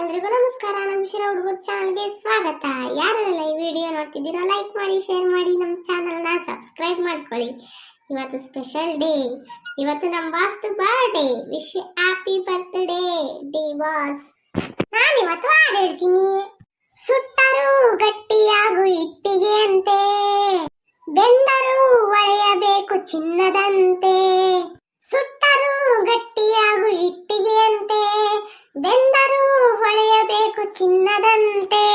ಎಲ್ರಿಗೂ ನಮಸ್ಕಾರ. ನಮ್ಮ ಶಿರಾ ಹುಡುಗರ ಚಾನಲ್ಗೆ ಸ್ವಾಗತ. ಯಾರೆಲ್ಲ ಈ ವಿಡಿಯೋ ನೋಡ್ತಿದ್ದೀರಾ ಲೈಕ್ ಮಾಡಿ, ಶೇರ್ ಮಾಡಿ, ನಮ್ಮ ಚಾನಲ್ನ ಸಬ್ಸ್ಕ್ರೈಬ್ ಮಾಡ್ಕೊಳ್ಳಿ. ಇವತ್ತು ಸ್ಪೆಷಲ್ ಡೇ. ಇವತ್ತು ನಮ್ಮ Vastu birthday. Wish happy birthday D boss. ನಾನಿವತ್ತು ಹಾಡು ಹೇಳ್ತೀನಿ. ಸುಟ್ಟರು ಗಟ್ಟಿಯಾಗು ಇಟ್ಟಿಗೆ ಅಂತೆ, ಬೆಂದರು ಒಳೆಯಬೇಕು ಚಿನ್ನದಂತೆ. ಸುಟ್ಟರು ಗಟ್ಟಿಯಾಗು ಇಟ್ಟಿಗೆ ಅಂತೆ, ಬೆಂದರು ಹೊಳೆಯಬೇಕು ಚಿನ್ನದಂತೆ.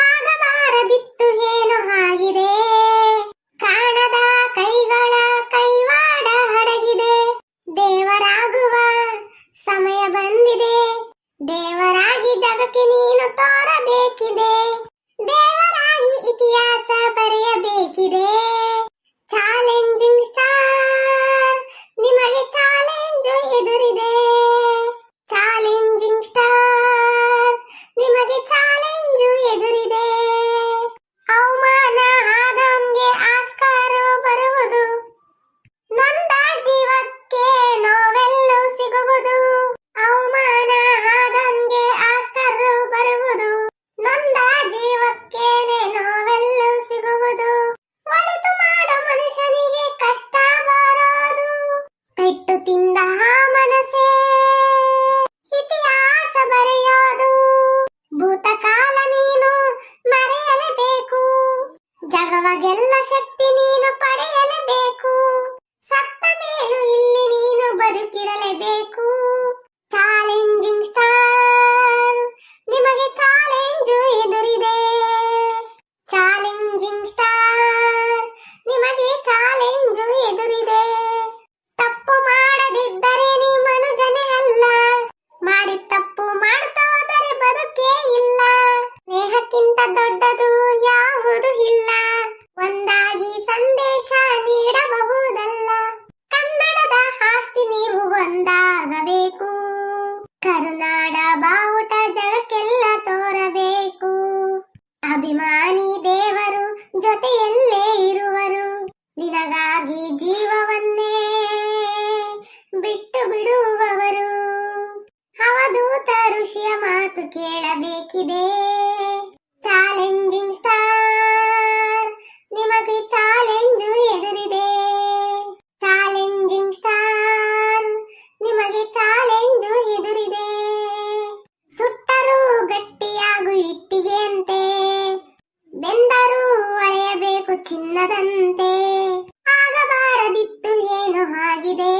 ಆಗಬಾರದಿತ್ತು ಏನು ಆಗಿದೆ, ಕಾಣದ ಕೈಗಳ ಕೈವಾಡ ಹಡಗಿದೆ. ದೇವರಾಗುವ ಸಮಯ ಬಂದಿದೆ, ದೇವರಾಗಿ ಜಗಕ್ಕೆ ನೀನು ತೋರಬೇಕಿದೆ. ದೇವರಾಗಿ ಇತಿಹಾಸ ಬರೆಯಬೇಕಿದೆ. ಚಾಲೆಂಜಿಂಗ್ ಸ್ಟಾರ್, ನಿಮಗೆ ಚಾಲೆಂಜ್ ಎದುರಿದೆ. ಚಾಲೆಂಜಿಂಗ್ ಸ್ಟಾರ್, ನಿಮಗೆ ಚಾಲೆಂಜ್ ಎದುರಿದೆ. ಅವಮಾನ ಆದವನ್ಗೆ ಆಸ್ಕಾರ ಬರುವುದು, ನೊಂದ ಜೀವಕ್ಕೆ ನೋವೆಲ್ಲೂ ಸಿಗುವುದು. ಅವಮಾನ ಆದವನ್ಗೆ ಆಸ್ಕಾರ ಬರುವುದು, ನೊಂದ ಜೀವಕ್ಕೆ ನೋವೆಲ್ಲೂ ಸಿಗುವುದು. ಒಳಿತು ಮಾಡೋ ಮನುಷ್ಯನಿಗೆ ಕಷ್ಟ ಬರೋದು, ಪೆಟ್ಟು ತಿಂದ ಮನಸ್ಸೇ ಇತಿಹಾಸ ಬರೆಯೋದು. ಭೂತಕಾಲ ನೀನು ಮರೆಯಲೇಬೇಕು, ಜಗವಗೆಲ್ಲ ಶಕ್ತಿ ನೀನು ಪಡೆಯಲೇಬೇಕು. ಸತ್ತ ಮೇಲೂ ಇಲ್ಲಿ ನೀನು ಬದುಕಿರಲೇಬೇಕು. ಚಾಲೆಂಜಿಂಗ್ ಸ್ಟಾರ್, ನಿಮಗೆ ಚಾಲೆಂಜ್ ಎದುರಿದೆ. ಚಾಲೆಂಜಿಂಗ್ ಸ್ಟಾರ್, ನಿಮಗೆ ಚಾಲೆಂಜ್ ಎದುರಿದೆ. ತಪ್ಪು ಮಾಡದಿದ್ದರೆ ನೀ ಮನುಜನೇ ಅಲ್ಲ, ಮಾಡಿ ತಪ್ಪು ಮಾಡುತ್ತೋದರೆ ಬದುಕೇ ಇಲ್ಲ. ಸ್ನೇಹಕ್ಕಿಂತ ದೊಡ್ಡದು ಯಾವುದು ಇಲ್ಲ, ಒಂದಾಗಿ ಸಂದೇಶ ನೀಡಬಹುದಲ್ಲ. ಕನ್ನಡದ ಆಸ್ತಿ ನೀವು ಒಂದಾಗಬೇಕು, ಕರುನಾಡ ಬಾವುಟ ಜಗಕ್ಕೆಲ್ಲ ತೋರಬೇಕು. ಅಭಿಮಾನಿ ದೇವರು ಜೊತೆಯಲ್ಲೇ ಇರುವರು, ನಿನಗಾಗಿ ಜೀವವನ್ನೇ ಬಿಟ್ಟು ಬಿಡುವವರು. ಅವಧೂತ ಋಷಿಯ ಮಾತು ಕೇಳಬೇಕಿದೆ. ಚಾಲೆಂಜಿಂಗ್ ಸ್ಟಾರ್, ನಿಮಗೆ ಚಾಲೆಂಜ್ ಎದುರಿದೆ. ಚಾಲೆಂಜಿಂಗ್ ಸ್ಟಾರ್, ನಿಮಗೆ ಚಾಲೆಂಜ್ ಎದುರಿದೆ. ಸುಟ್ಟರು ಗಟ್ಟಿಯಾಗು ಇಟ್ಟಿಗೆ ಅಂತೆ, ಬೆಂದರು ಒಳೆಯಬೇಕು ಚಿನ್ನದಂತೆ. ಆಗಬಾರದಿತ್ತು ಏನು ಆಗಿದೆ,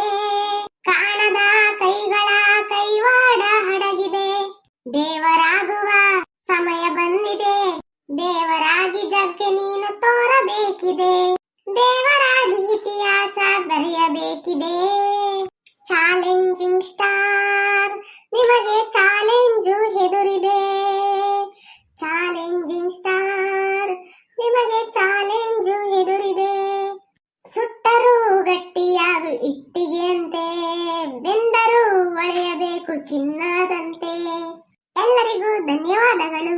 ಕಾಣದ ಕೈಗಳ ಕೈವಾಡ ಹಡಗಿದೆ. ದೇವರಾಗುವ ಸಮಯ ಬಂದಿದೆ, ದೇವರಾಗಿ ಜಗಕ್ಕೆ ನೀನು ತೋರಬೇಕಿದೆ. ದೇವರಾಗಿ ಇತಿಹಾಸ ಬರೆಯಬೇಕಿದೆ. ಚಾಲೆಂಜಿಂಗ್ ಸ್ಟಾರ್, ನಿಮಗೆ ಚಾಲೆಂಜ್ ಎದುರಿದೆ. ಚಾಲೆಂಜಿಂಗ್ ಸ್ಟಾರ್, ನಿಮಗೆ ಚಾಲೆಂಜ್ ಎದುರಿದೆ. ಸುಟ್ಟರು ಗಟ್ಟಿಯಾಗು ಇಟ್ಟಿಗೆ ಅಂತೆ, ಬೆಂದರು ಒಳೆಯಬೇಕು ಚಿನ್ನದಂತೆ. ಎಲ್ಲರಿಗೂ ಧನ್ಯವಾದಗಳು.